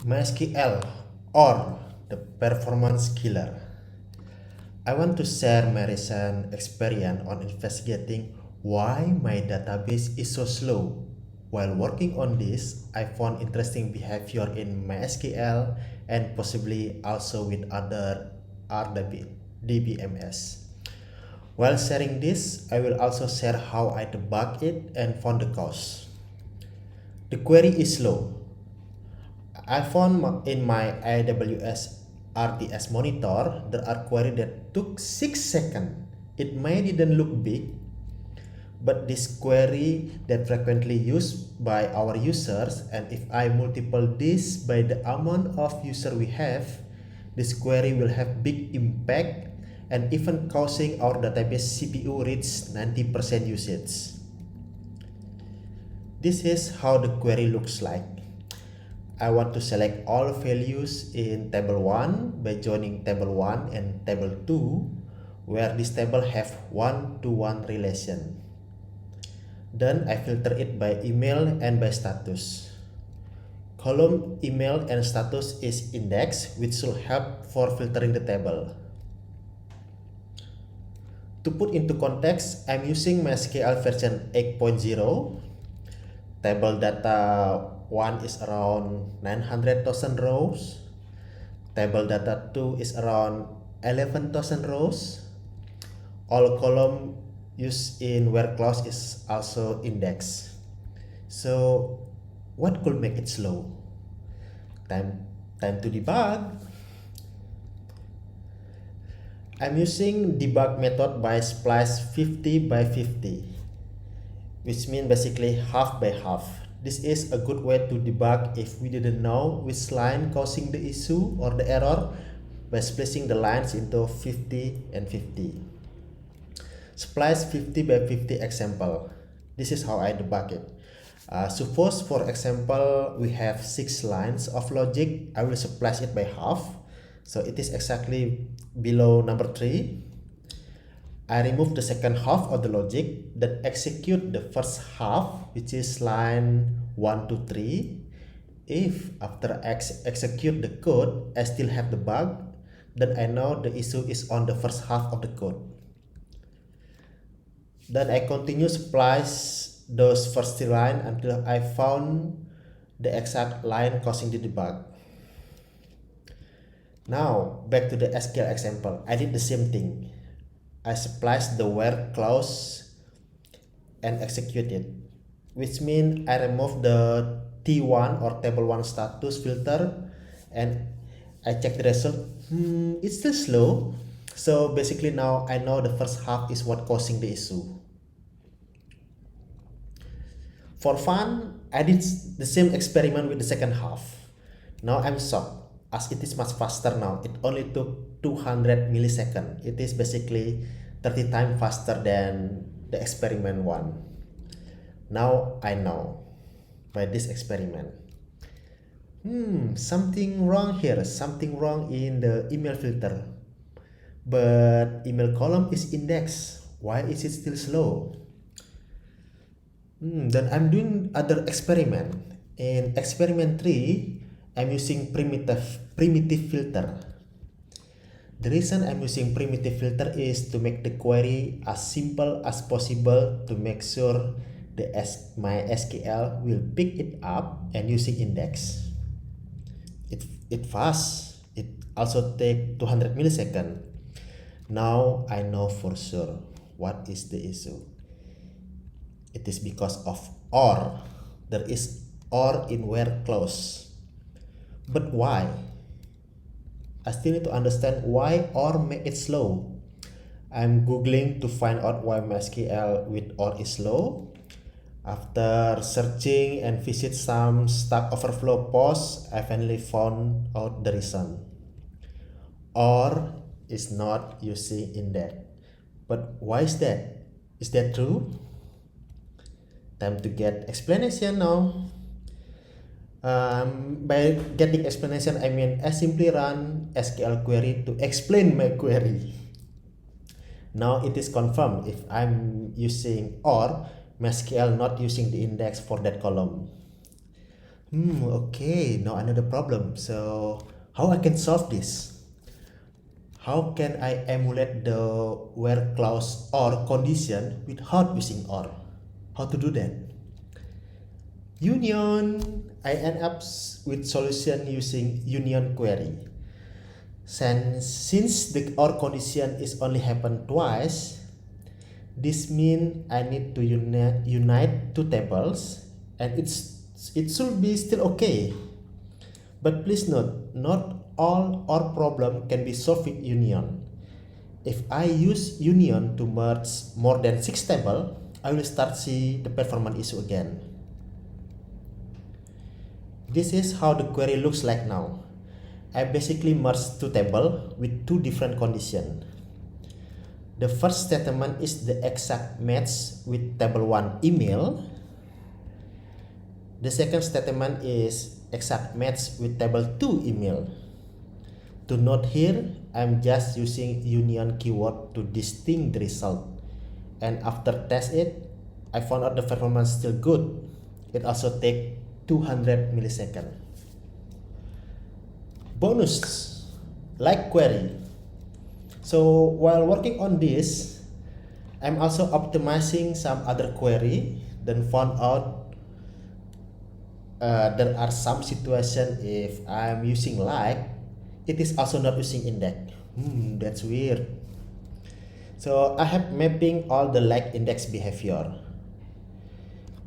MySQL or the performance killer. I want to share my recent experience on investigating why my database is so slow. While working on this, I found interesting behavior in MySQL and possibly also with other RDBMS. While sharing this, I will also share how I debug it and found the cause. The query is slow. I found in my AWS RDS monitor there are queries that took 6 seconds. It may didn't look big, but this query that frequently used by our users, and if I multiple this by the amount of user we have, this query will have big impact and even causing our database CPU reach 90% usage. This is how the query looks like. I want to select all values in table 1 by joining table 1 and table 2 where this table have one-to-one relation. Then I filter it by email and by status. Column email and status is indexed, which should help for filtering the table. To put into context, I'm using MySQL version 8.0. Table data 1 is around 900,000 rows. Table data 2 is around 11,000 rows. All column used in where clause is also indexed. So what could make it slow? Time to debug. I'm using debug method by splice 50 by 50, which means basically half by half. This is a good way to debug if we didn't know which line causing the issue or the error by splitting the lines into 50 and 50. Splice 50 by 50 example. This is how I debug it. Suppose for example we have 6 lines of logic. I will splice it by half. So it is exactly below number 3. I remove the second half of the logic, then execute the first half, which is line 1 to 3. If after execute the code, I still have the bug, then I know the issue is on the first half of the code. Then I continue splice those first 3 lines until I found the exact line causing the debug. Now back to the SQL example. I did the same thing. I spliced the where clause and execute it, which means I remove the T1 or table 1 status filter and I check the result. It's still slow. So basically now I know the first half is what causing the issue. For fun, I did the same experiment with the second half. Now I'm shocked as it is much faster now. It only took 200 milliseconds. It is basically 30 times faster than the experiment 1. Now I know by this experiment. Something wrong here, something wrong in the email filter. But email column is indexed. Why is it still slow? Then I'm doing other experiment. In experiment 3, I'm using primitive filter. The reason I'm using primitive filter is to make the query as simple as possible to make sure my SQL will pick it up and using index. It fast. It also take 200 milliseconds. Now I know for sure what is the issue. It is because of OR. There is OR in where clause. But why? I still need to understand why OR make it slow. I'm googling to find out why MySQL with OR is slow. After searching and visit some Stack Overflow posts, I finally found out the reason. OR is not using index. But why is that? Is that true? Time to get explanation now. By getting explanation, I mean I simply run SQL query to explain my query. Now it is confirmed if I'm using OR, MySQL not using the index for that column. Okay, now another problem. So how I can solve this? How can I emulate the where clause or condition without using or? How to do that? Union, I end up with solution using union query. Since the or condition is only happen twice, this means I need to unite two tables, and it should be still okay. But please note, not all or problem can be solved with union. If I use union to merge more than 6 tables, I will start see the performance issue again. This is how the query looks like now. I basically merged two tables with two different conditions. The first statement is the exact match with table 1 email. The second statement is exact match with table 2 email. To note here, I'm just using union keyword to distinct the result. And after test it, I found out the performance still good. It also take 200 milliseconds. Bonus, like query. So while working on this, I'm also optimizing some other query, then found out there are some situation if I'm using like, it is also not using index. That's weird. So I have mapping all the like index behavior.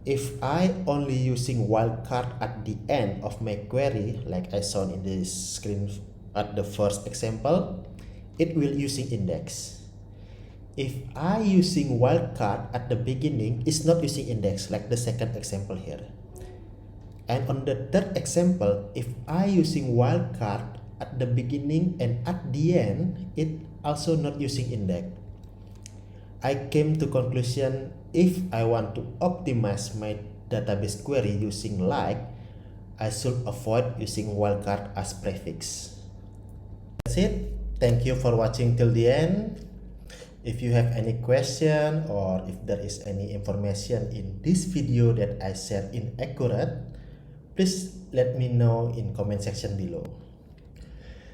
If I only using wildcard at the end of my query, like I shown in this screen at the first example, it will using index. If I using wildcard at the beginning, it's not using index like the second example here. And on the third example, if I using wildcard at the beginning and at the end, it also not using index. I came to conclusion, if I want to optimize my database query using like, I should avoid using wildcard as prefix. That's it. Thank you for watching till the end. If you have any question or if there is any information in this video that I said inaccurate, please let me know in comment section below.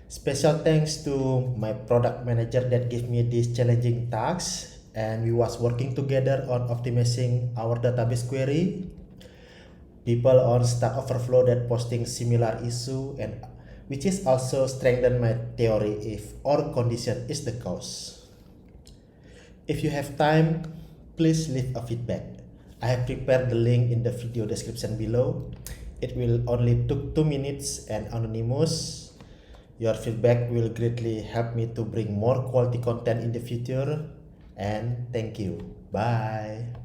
Special thanks to my product manager that gave me this challenging task, and we was working together on optimizing our database query. People on Stack Overflow that posting similar issue, and which is also strengthen my theory if or condition is the cause. If you have time, please leave a feedback. I have prepared the link in the video description below. It will only took 2 minutes and anonymous. Your feedback will greatly help me to bring more quality content in the future. And thank you. Bye.